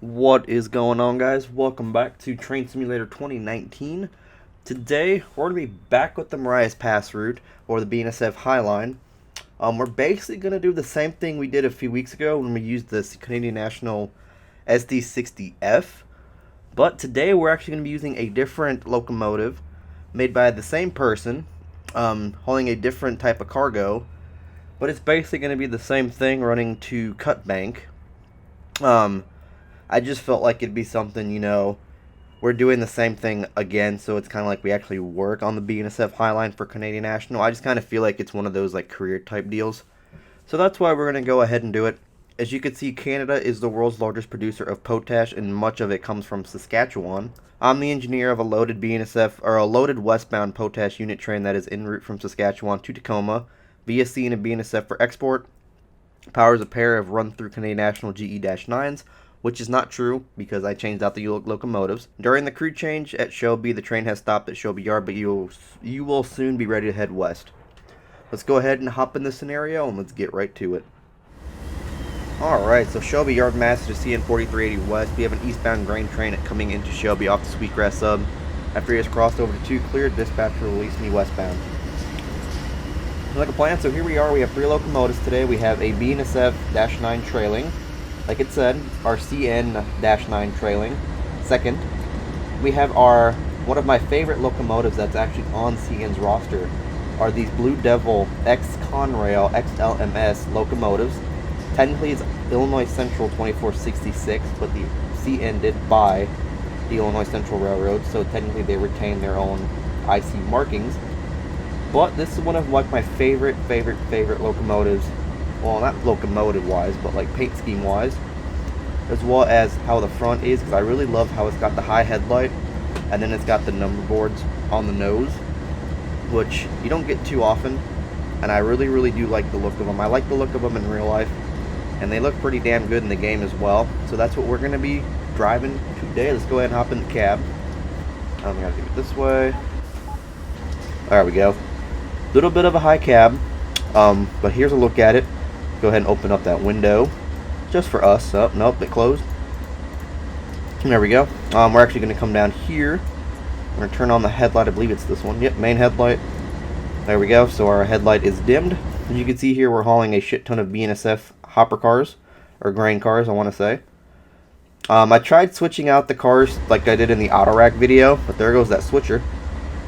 What is going on, guys? Welcome back to Train Simulator 2019. Today, we're going to be back with the Marias Pass route, or the BNSF Highline. We're basically going to do the same thing we did a few weeks ago when we used the Canadian National SD60F. But today, we're actually going to be using a different locomotive made by the same person, hauling a different type of cargo. But it's basically going to be the same thing running to Cut Bank. I just felt like it'd be something, we're doing the same thing again, so it's kind of like we actually work on the BNSF Highline for Canadian National. I just kind of feel like it's one of those, career type deals. So that's why we're going to go ahead and do it. As you can see, Canada is the world's largest producer of potash, and much of it comes from Saskatchewan. I'm the engineer of a loaded BNSF, or a loaded westbound potash unit train that is en route from Saskatchewan to Tacoma via CN and BNSF for export. Powers a pair of run-through Canadian National GE-9s, which is not true because I changed out the locomotives. During the crew change at Shelby, the train has stopped at Shelby Yard, but you will soon be ready to head west. Let's go ahead and hop in this scenario and let's get right to it. Alright, so Shelby Yard match to CN 4380 West. We have an eastbound grain train coming into Shelby off the Sweetgrass sub. After he has crossed over to 2 cleared, dispatch will release me westbound. Like a plan, so here we are. We have 3 locomotives today. We have a BNSF-9 trailing. Like it said, our CN-9 trailing. Second, we have one of my favorite locomotives that's actually on CN's roster are these Blue Devil X-Conrail XLMS locomotives. Technically it's Illinois Central 2466, but the CN did buy the Illinois Central Railroad, so technically they retain their own IC markings. But this is one of my favorite locomotives. Well, not locomotive-wise, but paint scheme-wise, as well as how the front is, because I really love how it's got the high headlight, and then it's got the number boards on the nose, which you don't get too often, and I really do like the look of them. I like the look of them in real life, and they look pretty damn good in the game as well. So that's what we're going to be driving today. Let's go ahead and hop in the cab. I'm going to do it this way. There we go. Little bit of a high cab, but here's a look at it. Go ahead and open up that window just for us. Oh, nope, it closed. There we go. We're actually going to come down here. We're going to turn on the headlight. I believe it's this one. Yep, main headlight. There we go. So our headlight is dimmed. As you can see here, we're hauling a shit ton of BNSF hopper cars, or grain cars, I want to say. I tried switching out the cars like I did in the auto rack video, but there goes that switcher.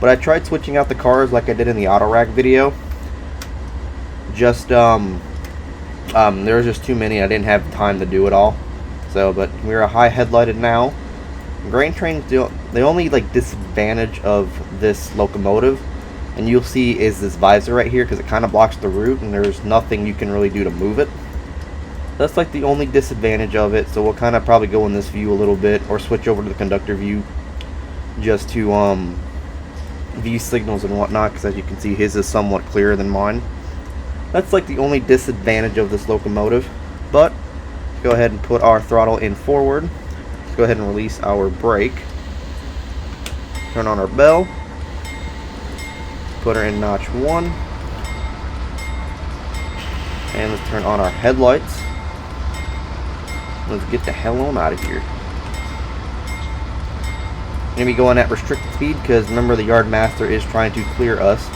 But I tried switching out the cars like I did in the auto rack video. Just, there was just too many. I didn't have time to do it all. So, but we're high headlighted now. Grain trains, the only disadvantage of this locomotive, and you'll see, is this visor right here, because it kind of blocks the route, and there's nothing you can really do to move it. That's the only disadvantage of it. So we'll kind of probably go in this view a little bit, or switch over to the conductor view, just to view signals and whatnot, because as you can see, his is somewhat clearer than mine. That's the only disadvantage of this locomotive. But go ahead and put our throttle in forward. Let's go ahead and release our brake. Turn on our bell. Put her in notch 1. And let's turn on our headlights. Let's get the hell on out of here. We're going to be going at restricted speed because remember the yard master is trying to clear us.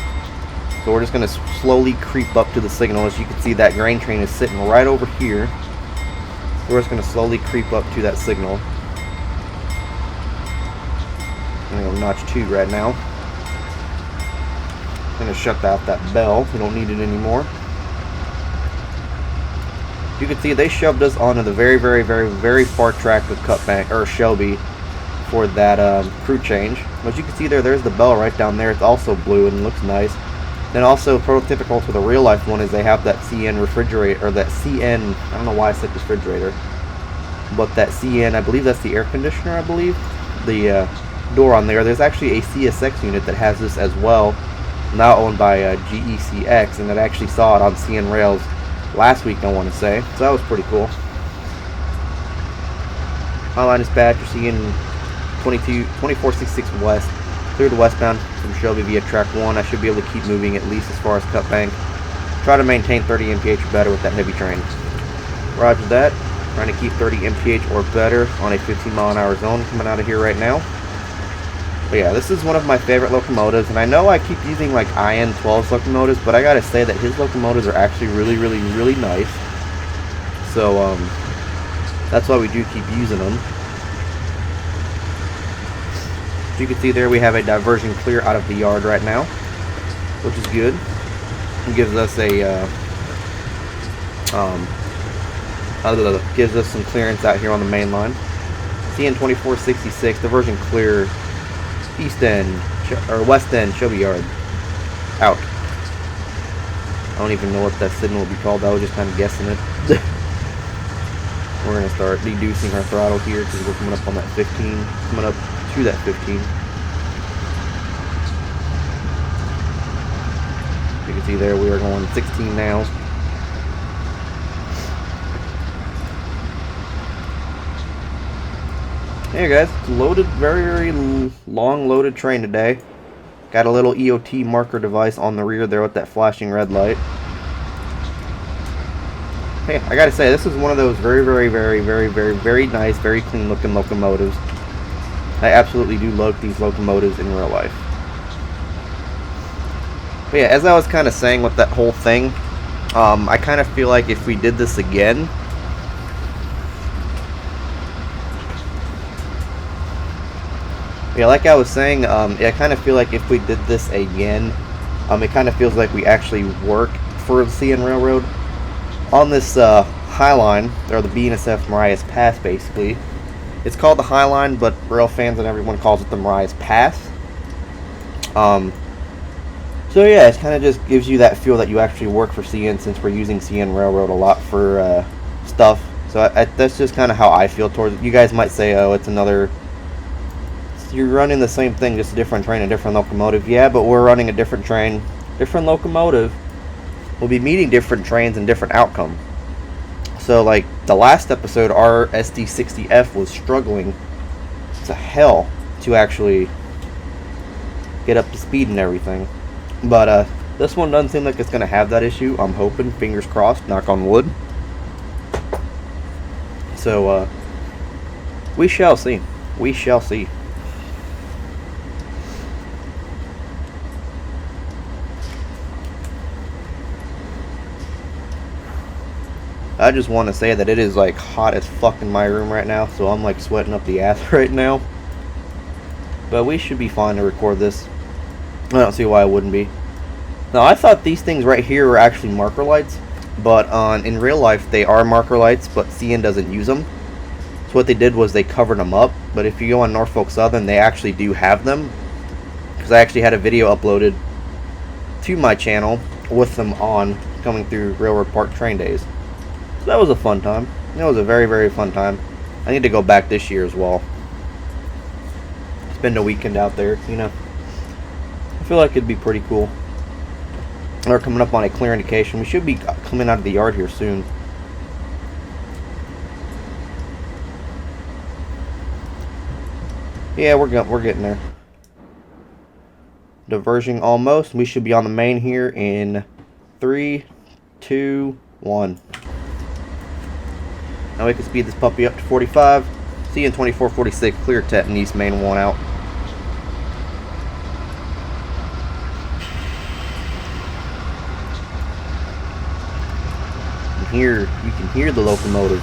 So we're just going to slowly creep up to the signal. As you can see, that grain train is sitting right over here. We're just going to slowly creep up to that signal. I'm going to go notch 2 right now. I'm going to shut out that bell. We don't need it anymore. You can see they shoved us onto the very far track of Cut Bank, or Shelby, for that crew change. As you can see there's the bell right down there. It's also blue and looks nice. Then also prototypical to the real life one is they have that CN refrigerator, or that CN, I don't know why I said refrigerator, but that CN, I believe that's the air conditioner, I believe, the door on there. There's actually a CSX unit that has this as well, now owned by GECX, and I actually saw it on CN Rails last week, I want to say, so that was pretty cool. Highline dispatch, you're seeing 2466 West, clear to westbound from Shelby via track 1. I should be able to keep moving at least as far as Cut Bank. Try to maintain 30 mph or better with that heavy train. Roger that. Trying to keep 30 mph or better on a 15-mile-an-hour zone coming out of here right now. But yeah, this is one of my favorite locomotives, and I know I keep using like IN12's locomotives, but I gotta say that his locomotives are actually really nice. So that's why we do keep using them. As you can see there, we have a diversion clear out of the yard right now, which is good. It gives us a gives us some clearance out here on the main line. CN2466, diversion clear, east end or west end Shelby yard, out. I don't even know what that signal would be called. I was just kind of guessing it. We're gonna start reducing our throttle here because we're coming up on that 15, coming up to that 15. You can see there we are going 16 now. Hey guys, it's loaded, very long loaded train today. Got a little EOT marker device on the rear there with that flashing red light. Hey, I gotta say, this is one of those very nice, very clean looking locomotives. I absolutely do love these locomotives in real life. But yeah, as I was kind of saying with that whole thing, I kind of feel like if we did this again, yeah, like I was saying, I kind of feel like if we did this again, it kind of feels like we actually work for the CN Railroad. On this High Line, or the BNSF Marias Pass, basically. It's called the High Line, but rail fans and everyone calls it the Marias Pass. So yeah, it kind of just gives you that feel that you actually work for CN, since we're using CN Railroad a lot for stuff. So that's just kind of how I feel towards it. You guys might say, oh, it's another... You're running the same thing, just a different train, a different locomotive. Yeah, but we're running a different train, different locomotive. We'll be meeting different trains and different outcome. So like the last episode, our SD60F was struggling to hell to actually get up to speed and everything. But this one doesn't seem like it's going to have that issue. I'm hoping, fingers crossed, knock on wood. So we shall see. We shall see. I just want to say that it is like hot as fuck in my room right now, so I'm like sweating up the ass right now. But we should be fine to record this. I don't see why it wouldn't be. Now, I thought these things right here were actually marker lights, but in real life they are marker lights, but CN doesn't use them. So what they did was they covered them up. But if you go on Norfolk Southern, they actually do have them, because I actually had a video uploaded to my channel with them on, coming through Railroad Park train days. So that was a fun time. That was a very fun time. I need to go back this year as well. Spend a weekend out there, you know. I feel like it'd be pretty cool. We're coming up on a clear indication. We should be coming out of the yard here soon. Yeah, we're getting there. Diverging almost. We should be on the main here in 3, 2, 1. Now we can speed this puppy up to 45. CN 2446, clear Tet and East Main 1 out. You can hear the locomotive.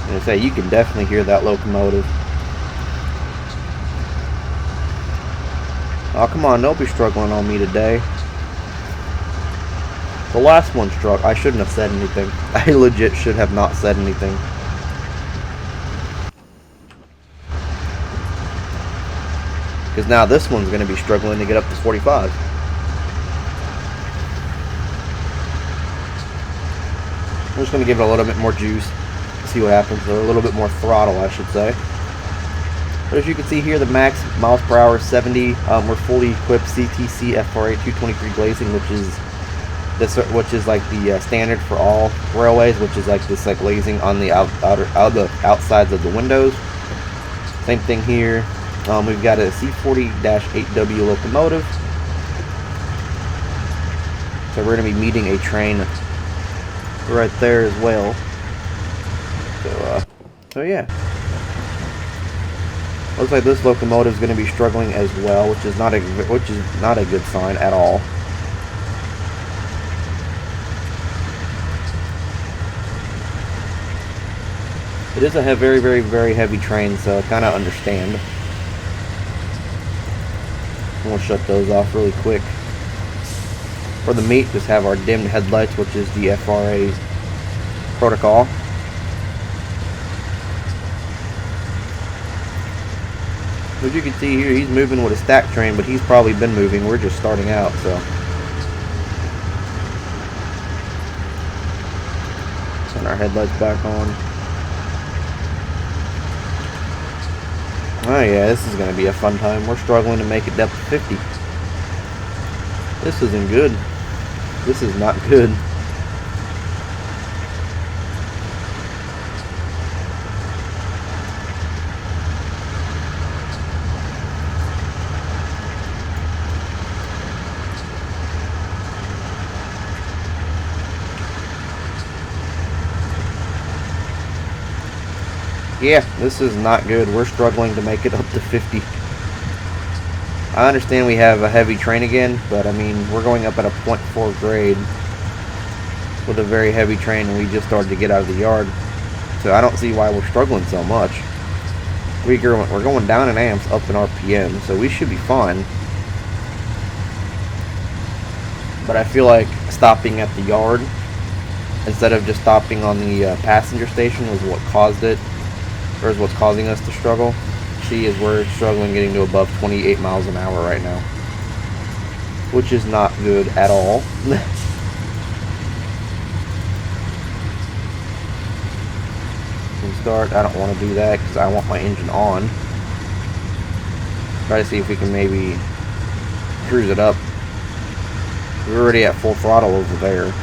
And I say, you can definitely hear that locomotive. Oh, come on, don't be struggling on me today. The last one struck. I shouldn't have said anything. I legit should have not said anything. Because now this one's going to be struggling to get up to 45. I'm just going to give it a little bit more juice. See what happens. Or a little bit more throttle, I should say. But as you can see here, the max miles per hour is 70. We're fully equipped CTC FRA 223 glazing, which is like the standard for all railways, which is like this like glazing on the outsides of the windows. Same thing here. We've got a C40-8W locomotive. So we're going to be meeting a train right there as well. So yeah. Looks like this locomotive is going to be struggling as well, which is not a good sign at all. It is a very, very, very heavy train, so I kind of understand. We'll shut those off really quick. For the meet, just have our dimmed headlights, which is the FRA protocol. As you can see here, he's moving with a stack train, but he's probably been moving. We're just starting out, so. Turn our headlights back on. Oh yeah, this is going to be a fun time. We're struggling to make it depth to 50. This isn't good. This is not good. Yeah, this is not good. We're struggling to make it up to 50. I understand we have a heavy train again, but I mean, we're going up at a 0.4 grade with a very heavy train, and we just started to get out of the yard. So I don't see why we're struggling so much. We're going down in amps, up in RPM, so we should be fine. But I feel like stopping at the yard instead of just stopping on the passenger station was what caused it. Or is what's causing us to struggle. See, is we're struggling getting to above 28 miles an hour right now, which is not good at all. Start. I don't want to do that because I want my engine on. Try to see if we can maybe cruise it up. We're already at full throttle over there.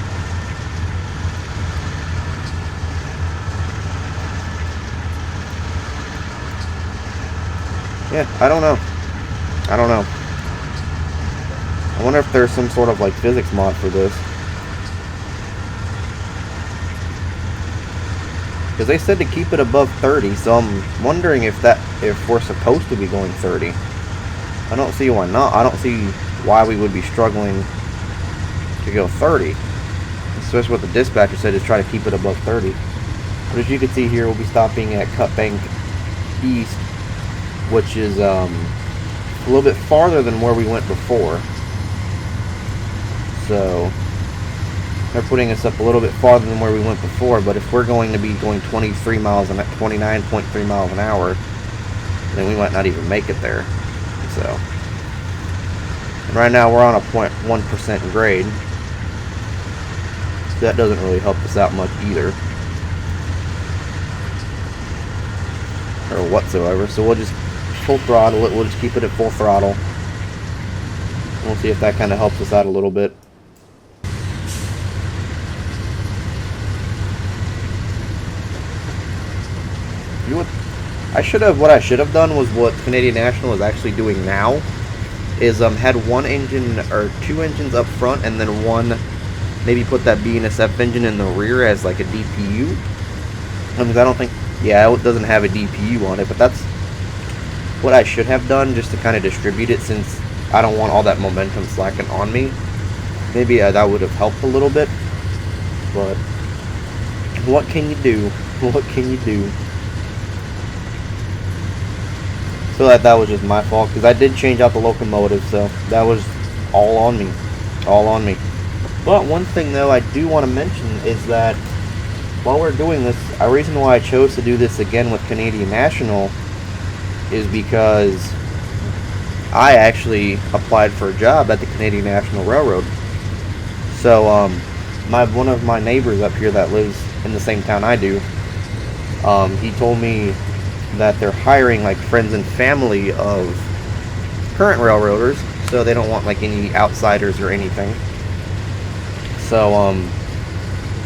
Yeah, I don't know. I don't know. I wonder if there's some sort of like physics mod for this. Because they said to keep it above 30, so I'm wondering if we're supposed to be going 30. I don't see why not. I don't see why we would be struggling to go 30. Especially what the dispatcher said is try to keep it above 30. But as you can see here, we'll be stopping at Cut Bank East, which is a little bit farther than where we went before. So they're putting us up a little bit farther than where we went before, but if we're going to be going 29.3 miles an hour, then we might not even make it there. So, and right now we're on a 0.1% grade, so that doesn't really help us out much either, or whatsoever. So we'll just full throttle it. We'll just keep it at full throttle. We'll see if that kind of helps us out a little bit. What I should have done was what Canadian National is actually doing now, is had one engine or two engines up front, and then one, maybe put that BNSF engine in the rear as like a DPU. Because I don't think, yeah, it doesn't have a DPU on it, but that's what I should have done, just to kind of distribute it, since I don't want all that momentum slacking on me. Maybe that would have helped a little bit, but what can you do? What can you do? So that was just my fault, because I did change out the locomotive, so that was all on me. All on me. But one thing, though, I do want to mention is that while we're doing this, a reason why I chose to do this again with Canadian National is because I actually applied for a job at the Canadian National Railroad. So, one of my neighbors up here that lives in the same town I do, he told me that they're hiring like friends and family of current railroaders, so they don't want like any outsiders or anything. So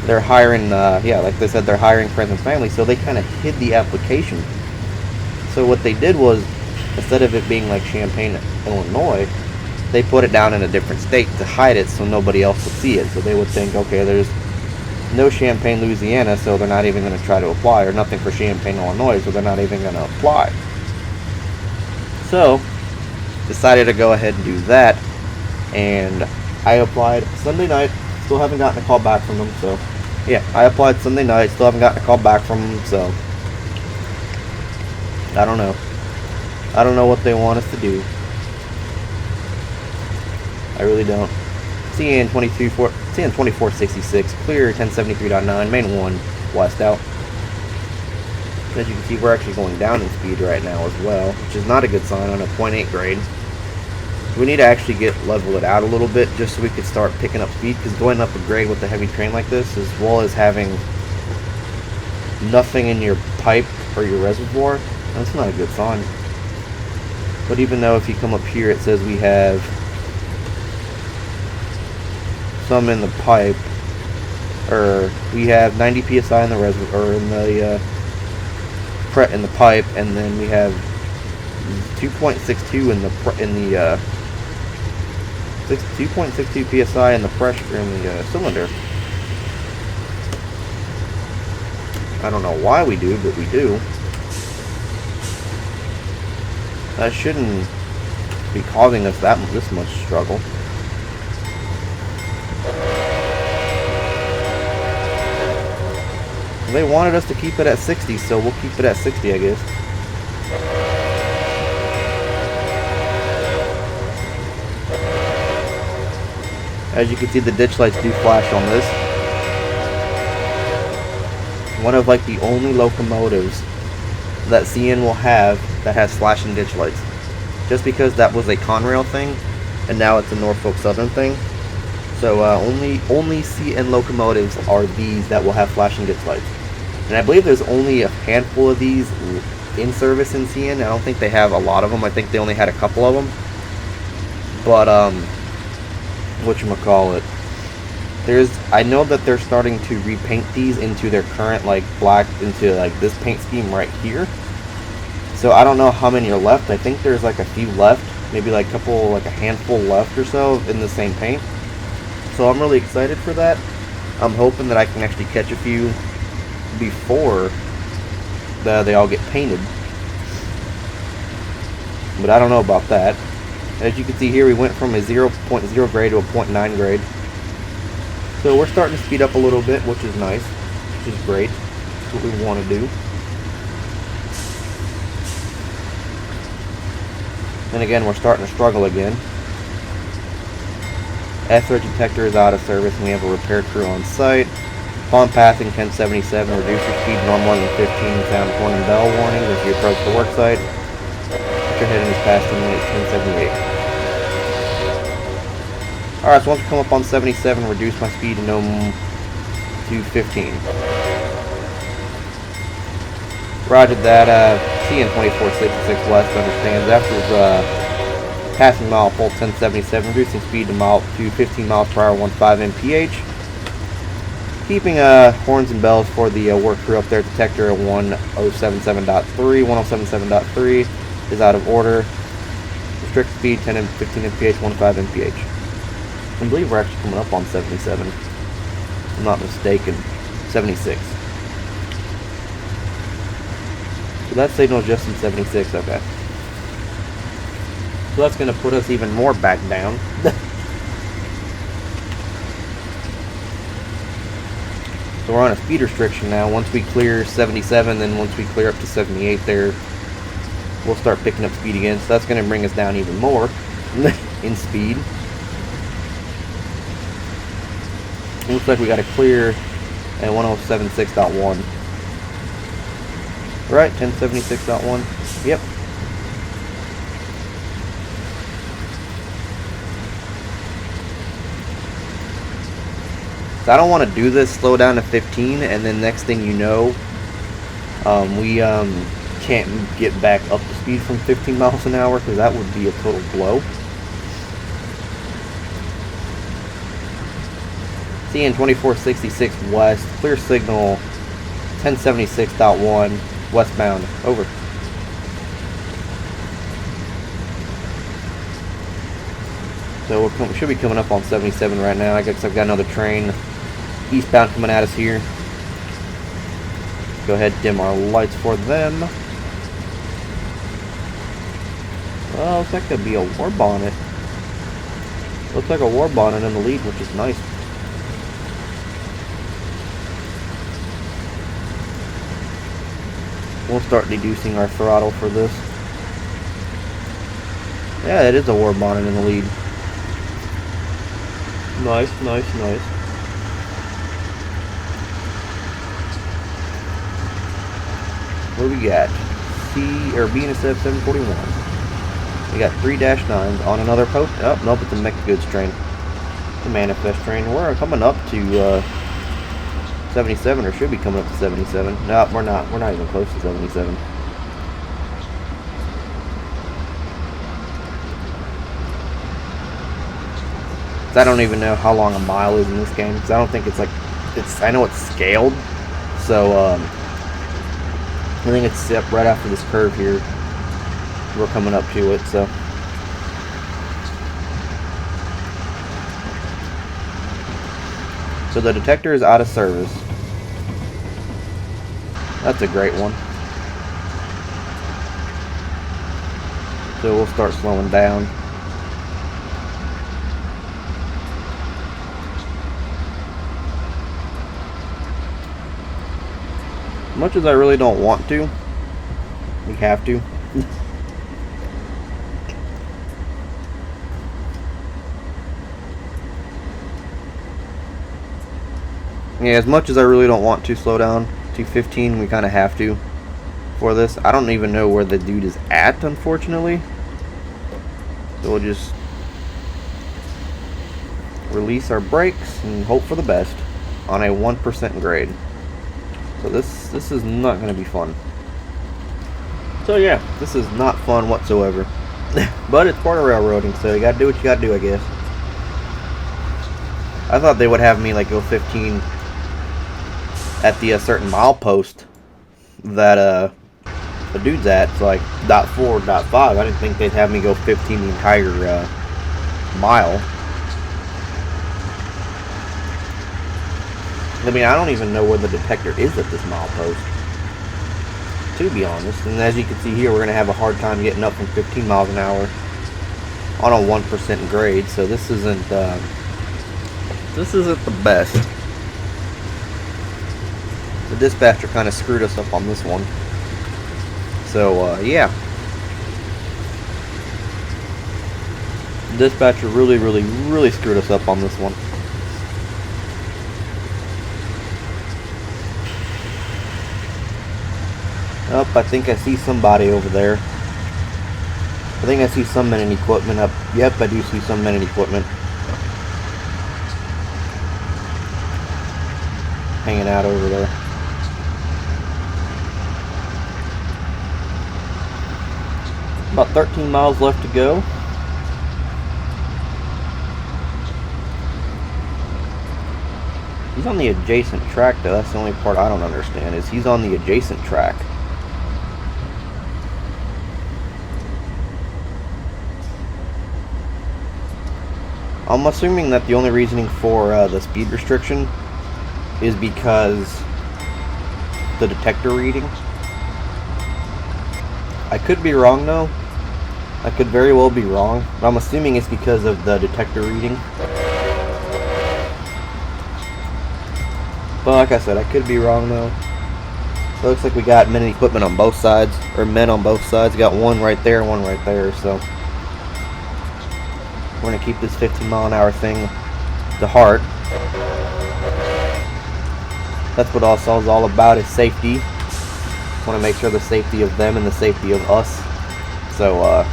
they're hiring, yeah, like they said, they're hiring friends and family, so they kind of hid the application. So what they did was, instead of it being like Champaign, Illinois, they put it down in a different state to hide it so nobody else would see it. So they would think, okay, there's no Champaign, Louisiana, so they're not even going to try to apply, or nothing for Champaign, Illinois, so they're not even going to apply. So, decided to go ahead and do that, and I applied Sunday night. Still haven't gotten a call back from them, so yeah, I applied Sunday night. Still haven't gotten a call back from them, so I don't know. I don't know what they want us to do. I really don't. CN 2466, clear 1073.9, main 1, west out. As you can see, we're actually going down in speed right now as well, which is not a good sign on a 0.8 grade. We need to actually level it out a little bit just so we could start picking up speed, because going up a grade with a heavy train like this, as well as having nothing in your pipe or your reservoir, that's not a good sign. But even though if you come up here, it says we have some in the pipe, or we have 90 psi in the reservoir, or in the in the pipe, and then we have 2.62 in the 2.62 psi in the pressure in the cylinder. I don't know why we do, but we do. That shouldn't be causing us this much struggle. They wanted us to keep it at 60, so we'll keep it at 60, I guess. As you can see, the ditch lights do flash on this. One of like the only locomotives that CN will have that has flashing ditch lights. Just because that was a Conrail thing, and now it's a Norfolk Southern thing. So only CN locomotives are these that will have flashing ditch lights. And I believe there's only a handful of these in service in CN. I don't think they have a lot of them. I think they only had a couple of them. But whatchamacallit, I know that they're starting to repaint these into their current like black, into like this paint scheme right here. So I don't know how many are left. I think there's like a few left, maybe like a handful left or so in the same paint. So I'm really excited for that. I'm hoping that I can actually catch a few before they all get painted. But I don't know about that. As you can see here, we went from a 0.0 grade to a 0.9 grade. So we're starting to speed up a little bit, which is nice, which is great. That's what we want to do. Then again, we're starting to struggle again. SR detector is out of service, and we have a repair crew on site. Upon passing 1077, reduce your speed no more than 15 and sound horn and bell warnings as you approach the work site. Put your heading is past 1078. Alright, so once we come up on 77, reduce my speed to 15. Roger that. CN 2466 West understands. After passing mile full 1077, reducing speed to 15 miles per hour, 15 mph. Keeping horns and bells for the work crew up there. Detector at 1077.3. 1077.3 is out of order. Restrict speed 10 and 15 mph, 15 mph. I believe we're actually coming up on 77. If I'm not mistaken. 76. So that signal is just in 76, okay. So that's going to put us even more back down. So we're on a speed restriction now. Once we clear 77, then once we clear up to 78 there, we'll start picking up speed again. So that's going to bring us down even more in speed. Looks like we got to clear at 1076.1. Right, 1076.1. Yep. So I don't want to do this, slow down to 15, and then next thing you know, we can't get back up to speed from 15 miles an hour, because that would be a total blow. CN 2466 West, clear signal 1076.1, westbound, over. So we should be coming up on 77 right now. I guess I've got another train eastbound coming at us here. Go ahead, dim our lights for them. Well, looks like there'd be a war bonnet. Looks like a war bonnet in the lead, which is nice. We'll start reducing our throttle for this. Yeah, it is a war bonnet in the lead. Nice, nice, nice. What do we got? BNSF 741. We got 3-9s on another post. Oh, nope, it's a mech goods train. The manifest train. We're coming up to 77, or should be coming up to 77. No, we're not. We're not even close to 77. I don't even know how long a mile is in this game, because I don't think it's like I know it's scaled, so I think it's up right after this curve here. We're coming up to it, so. So the detector is out of service. That's a great one. So we'll start slowing down. Much as I really don't want to, we have to. Yeah, as much as I really don't want to slow down to 15, we kind of have to for this. I don't even know where the dude is at, unfortunately. So we'll just release our brakes and hope for the best on a 1% grade. So this is not going to be fun. So yeah, this is not fun whatsoever. But it's part of railroading, so you gotta do what you gotta do, I guess. I thought they would have me like go 15 at the certain mile post that the dude's at. It's like .4, .5. I didn't think they'd have me go 15 the entire mile. I mean, I don't even know where the detector is at this mile post, to be honest. And as you can see here, we're going to have a hard time getting up from 15 miles an hour on a 1% grade. So this isn't the best. The dispatcher kind of screwed us up on this one. So yeah, the dispatcher really screwed us up on this one. Oh, I think I see somebody over there. I think I see some men in equipment up. Yep, I do see some men in equipment. Hanging out over there. About 13 miles left to go. He's on the adjacent track though. That's the only part I don't understand, is he's on the adjacent track. I'm assuming that the only reasoning for the speed restriction is because the detector reading. I could be wrong though. I could very well be wrong, but I'm assuming it's because of the detector reading. But like I said, I could be wrong though. So it looks like we got men and equipment on both sides, or men on both sides. We got one right there and one right there, so we're going to keep this 15 mile an hour thing to heart. That's what also is all about, is safety. Want to make sure the safety of them and the safety of us. So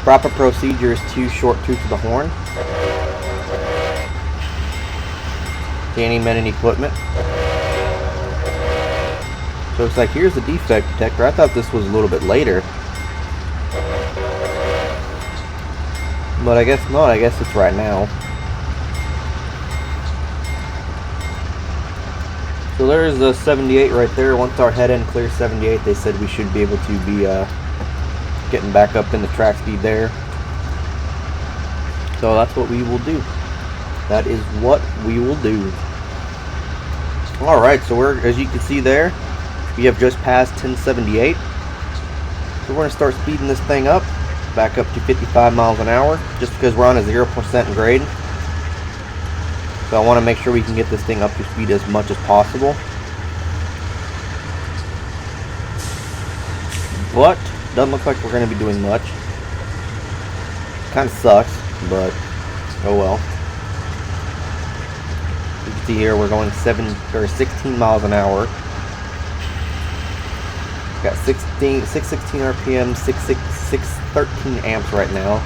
proper procedure is to short tooth to the horn. Any men and equipment. So it's like, here's the defect detector. I thought this was a little bit later, but I guess not. I guess it's right now. So there's the 78 right there. Once our head end clears 78, they said we should be able to be getting back up into track speed there. So that's what we will do. That is what we will do. Alright, so we're, as you can see there, we have just passed 1078. So we're going to start speeding this thing up, back up to 55 miles an hour, just because we're on a 0% grade. So I want to make sure we can get this thing up to speed as much as possible. But doesn't look like we're going to be doing much. Kind of sucks, but oh well. You can see here we're going 16 miles an hour. Got 616 RPM, 613 amps right now.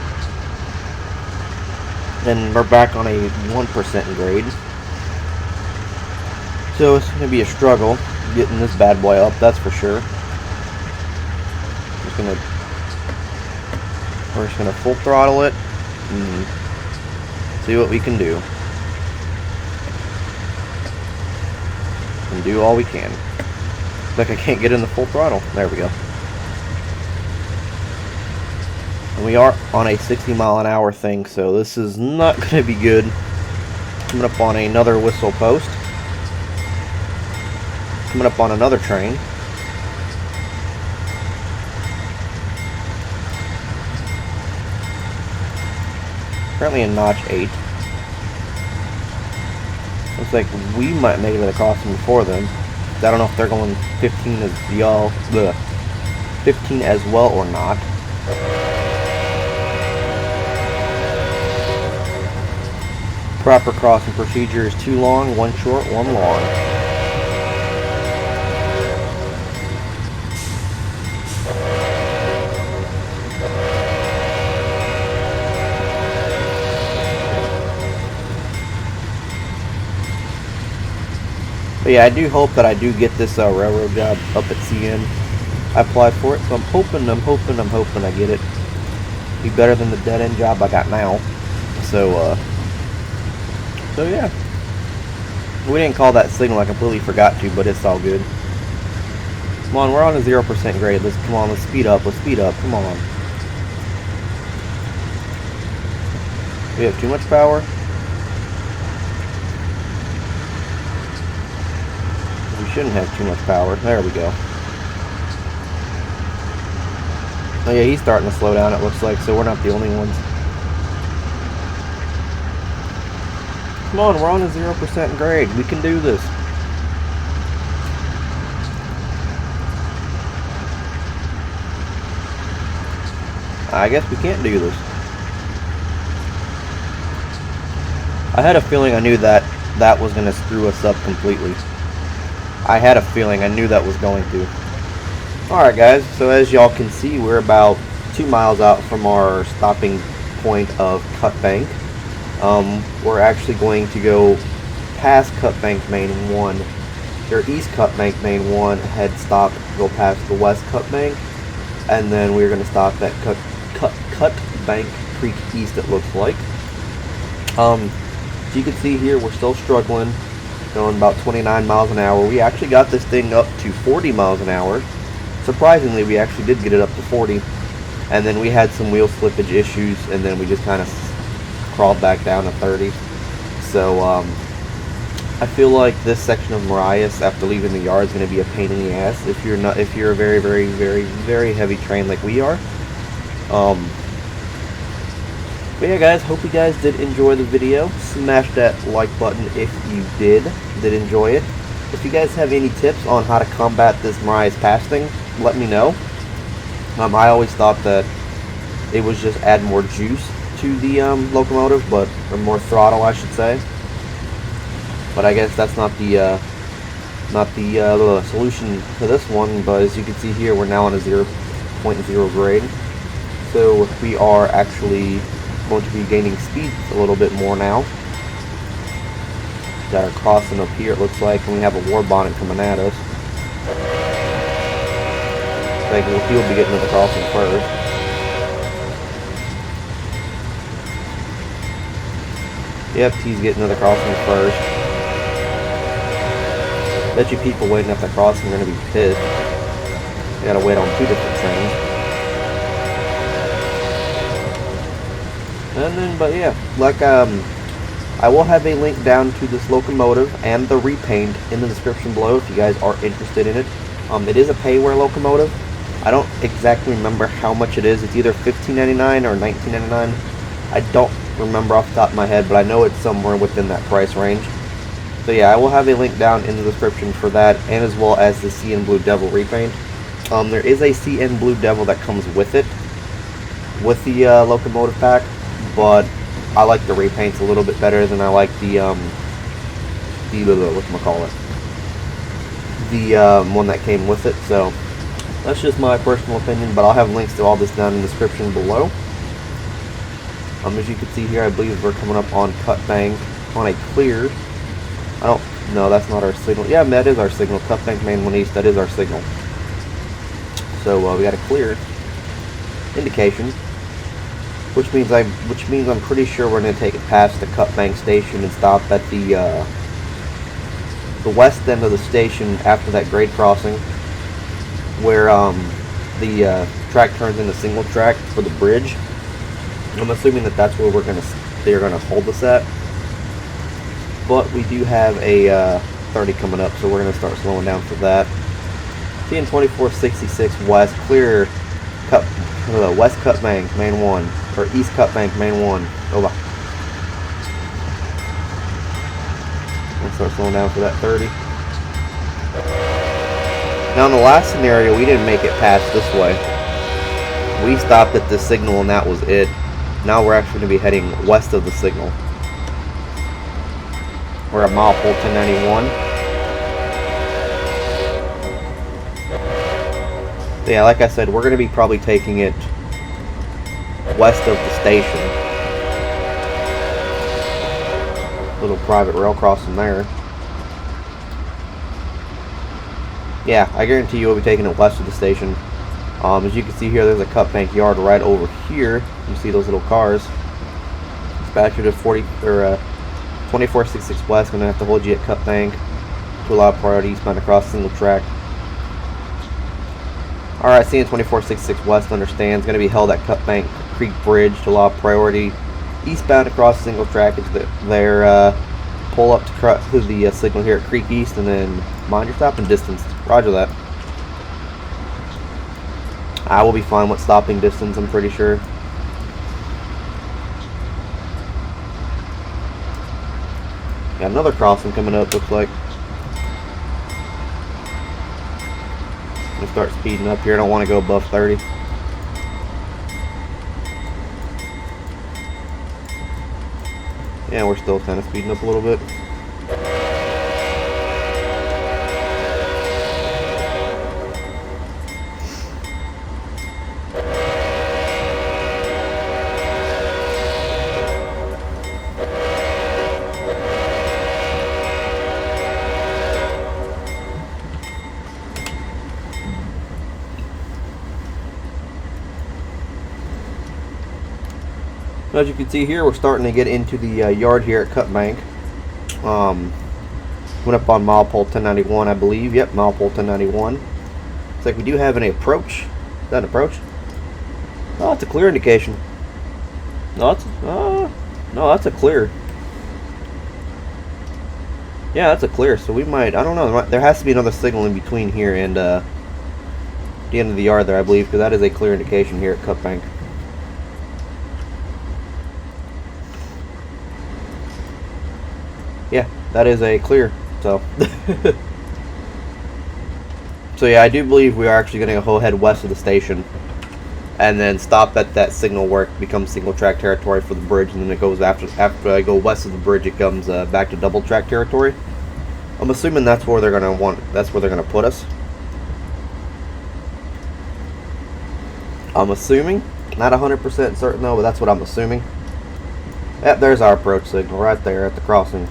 And we're back on a 1% grade. So it's going to be a struggle getting this bad boy up, that's for sure. We're just gonna full throttle it and see what we can do. And do all we can. Like I can't get in the full throttle. There we go. And we are on a 60 mile an hour thing, so this is not gonna be good. Coming up on another whistle post. Coming up on another train. Currently in notch 8. Looks like we might make it to the crossing before them. I don't know if they're going 15 as y'all, 15 as well or not. Proper crossing procedure is 2 long, 1 short, 1 long. But yeah, I do hope that I do get this railroad job up at CN. I applied for it, so I'm hoping I get it. Be better than the dead end job I got now. So yeah. We didn't call that signal, I completely forgot to, but it's all good. Come on, we're on a 0% grade. Come on, let's speed up, come on. We have too much power. We shouldn't have too much power. There we go. Oh yeah, he's starting to slow down, it looks like, so we're not the only ones. Come on, we're on a 0% grade. We can do this. I guess we can't do this. I had a feeling I knew that was going to screw us up completely. I had a feeling, I knew that was going to. Alright guys, so as y'all can see, we're about 2 miles out from our stopping point of Cut Bank. We're actually going to go past Cut Bank Main 1, or East Cut Bank Main 1, head stop, go past the West Cut Bank, and then we're going to stop at Cut Bank Creek East, it looks like. As you can see here, we're still struggling, going about 29 miles an hour. We actually got this thing up to 40 miles an hour. Surprisingly, we actually did get it up to 40, and then we had some wheel slippage issues, and then we just kind of crawled back down to 30. So I feel like this section of Marias after leaving the yard is going to be a pain in the ass if you're a very, very, very, very heavy train like we are. But yeah guys, hope you guys did enjoy the video. Smash that like button if you did enjoy it. If you guys have any tips on how to combat this Marias Pass thing, let me know. I always thought that it was just add more juice to the locomotive, or more throttle I should say. But I guess that's not the solution to this one. But as you can see here, we're now on a 0.0 grade. So we are actually going to be gaining speed a little bit more now. Got our crossing up here, it looks like, and we have a war bonnet coming at us. I think he'll be getting to the crossing first. Yep, he's getting to the crossing first. Bet you people waiting at the crossing are going to be pissed. They gotta wait on 2 different trains. And then, but yeah, like I will have a link down to this locomotive and the repaint in the description below if you guys are interested in it. It is a payware locomotive. I don't exactly remember how much it is. It's either $15.99 or $19.99. I don't remember off the top of my head, but I know it's somewhere within that price range. So yeah, I will have a link down in the description for that, and as well as the CN Blue Devil repaint. There is a CN Blue Devil that comes with it, with the locomotive pack, but I like the repaints a little bit better than I like the whatchamacallit, the one that came with it. So that's just my personal opinion, but I'll have links to all this down in the description below. As you can see here, I believe we're coming up on Cut Bank on a clear. I don't know, that's not our signal. Yeah, that is our signal. Cut Bank Main 1 East, that is our signal. So we got a clear indication, which means I'm pretty sure we're going to take it past the Cut Bank station and stop at the west end of the station after that grade crossing, where the track turns into single track for the bridge. I'm assuming that that's where they're gonna hold us at. But we do have a 30 coming up, so we're gonna start slowing down for that. TN 2466 west, clear west Cut Bank Main 1, or east Cut Bank Main 1. Over. Let's start slowing down for that 30. Now in the last scenario, we didn't make it past this way. We stopped at the signal and that was it. Now we're actually going to be heading west of the signal. We're at mile pole 1091. Yeah, like I said, we're going to be probably taking it west of the station. Little private rail crossing there. Yeah, I guarantee you we'll be taking it west of the station. As you can see here, there's a Cut Bank yard right over here. You see those little cars. Dispatcher to 2466 west. Gonna have to hold you at Cut Bank to allow priority eastbound across single track. Alright, CN 2466 west understands. Gonna be held at Cut Bank Creek Bridge to allow priority eastbound across single track. It's their pull up to the signal here at Creek East, and then mind your stopping distance. Roger that. I will be fine with stopping distance, I'm pretty sure. Got another crossing coming up, looks like. I'm gonna start speeding up here. I don't want to go above 30. Yeah, we're still kind of speeding up a little bit. As you can see here, we're starting to get into the yard here at Cut Bank. Went up on mile pole 1091, I believe. Yep, mile pole 1091. Looks like we do have an approach. Is that an approach? Oh, it's a clear indication. No, that's a clear. Yeah, that's a clear. So we might, I don't know. There has to be another signal in between here and the end of the yard there, I believe, because that is a clear indication here at Cut Bank. Yeah, that is a clear. So, so yeah, I do believe we are actually going to go head west of the station, and then stop at that signal where it becomes single track territory for the bridge, and then it goes after I go west of the bridge, it comes back to double track territory. I'm assuming that's where they're going to that's where they're going to put us. I'm assuming, not 100% certain though, but that's what I'm assuming. Yep, there's our approach signal right there at the crossing.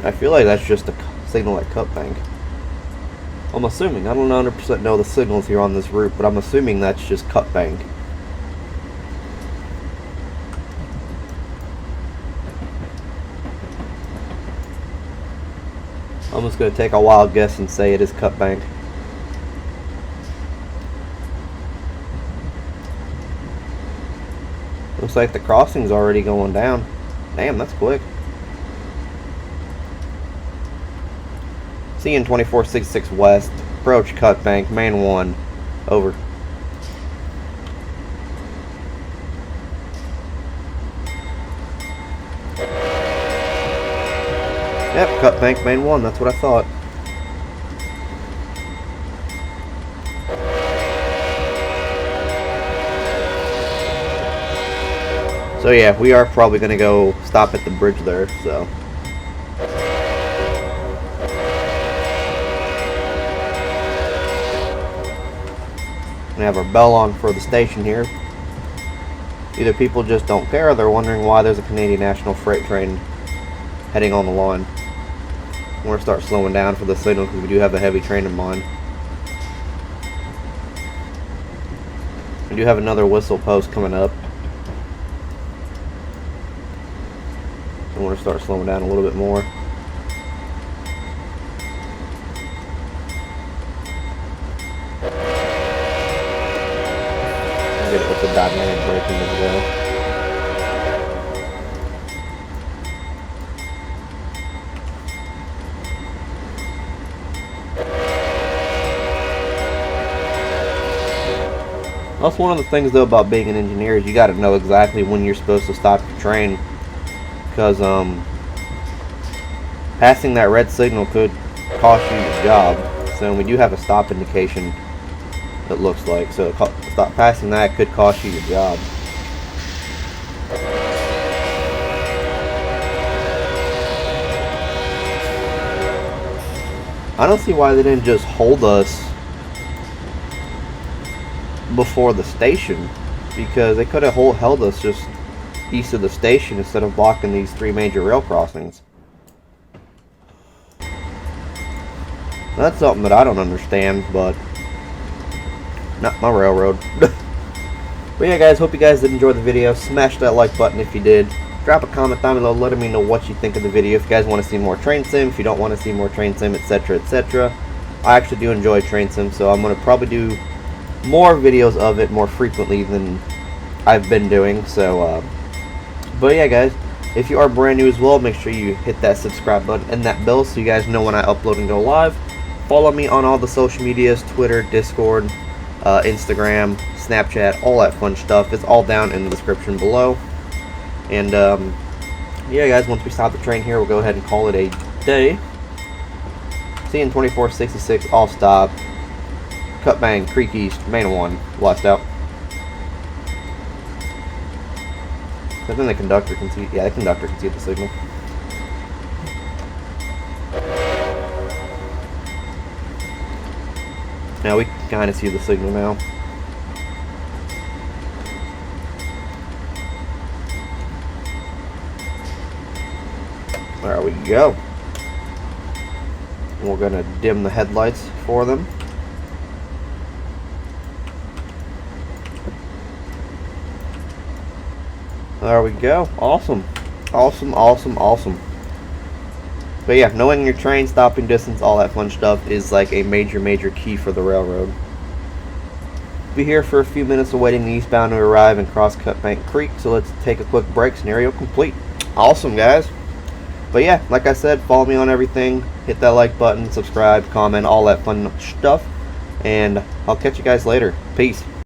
I feel like that's just a signal at Cut Bank. I'm assuming. I don't 100% know the signals here on this route, but I'm assuming that's just Cut Bank. I'm just going to take a wild guess and say it is Cut Bank. Looks like the crossing's already going down. Damn, that's quick. CN 2466 West, approach cut bank, main 1, over. Yep, cut bank, main 1, that's what I thought. So yeah, we are probably going to go stop at the bridge there, so. We have our bell on for the station here. Either people just don't care, or they're wondering why there's a Canadian National freight train heading on the line. I'm going to start slowing down for the signal because we do have a heavy train in mind. We do have another whistle post coming up. I want to start slowing down a little bit more. Get it with the dynamic braking as well. That's one of the things though about being an engineer is you got to know exactly when you're supposed to stop your train. Because passing that red signal could cost you your job. So we do have a stop indication, it looks like. So stop passing that could cost you your job. I don't see why they didn't just hold us before the station, because they could have held us just east of the station instead of blocking these 3 major rail crossings. That's something that I don't understand, but not my railroad. But yeah guys, hope you guys did enjoy the video. Smash that like button if you did. Drop a comment down below letting me know what you think of the video. If you guys want to see more train sim, if you don't want to see more train sim, etc, etc. I actually do enjoy train sim, so I'm going to probably do more videos of it more frequently than I've been doing. So but yeah guys, if you are brand new as well, make sure you hit that subscribe button and that bell so you guys know when I upload and go live. Follow me on all the social medias, Twitter, Discord, Instagram, Snapchat, all that fun stuff. It's all down in the description below. And yeah guys, once we stop the train here, we'll go ahead and call it a day. CN 2466 all stop, cut bang, Creek East, main 1, west out. I think the conductor can see. Yeah, the conductor can see the signal. Now we can kind of see the signal now. There we go. We're gonna dim the headlights for them. There we go. Awesome. Awesome, awesome, awesome. But yeah, knowing your train stopping distance, all that fun stuff is like a major key for the railroad. Be here for a few minutes awaiting the eastbound to arrive and cross Cut Bank Creek, so let's take a quick break. Scenario complete. Awesome guys. But yeah, like I said, follow me on everything. Hit that like button, subscribe, comment, all that fun stuff. And I'll catch you guys later. Peace.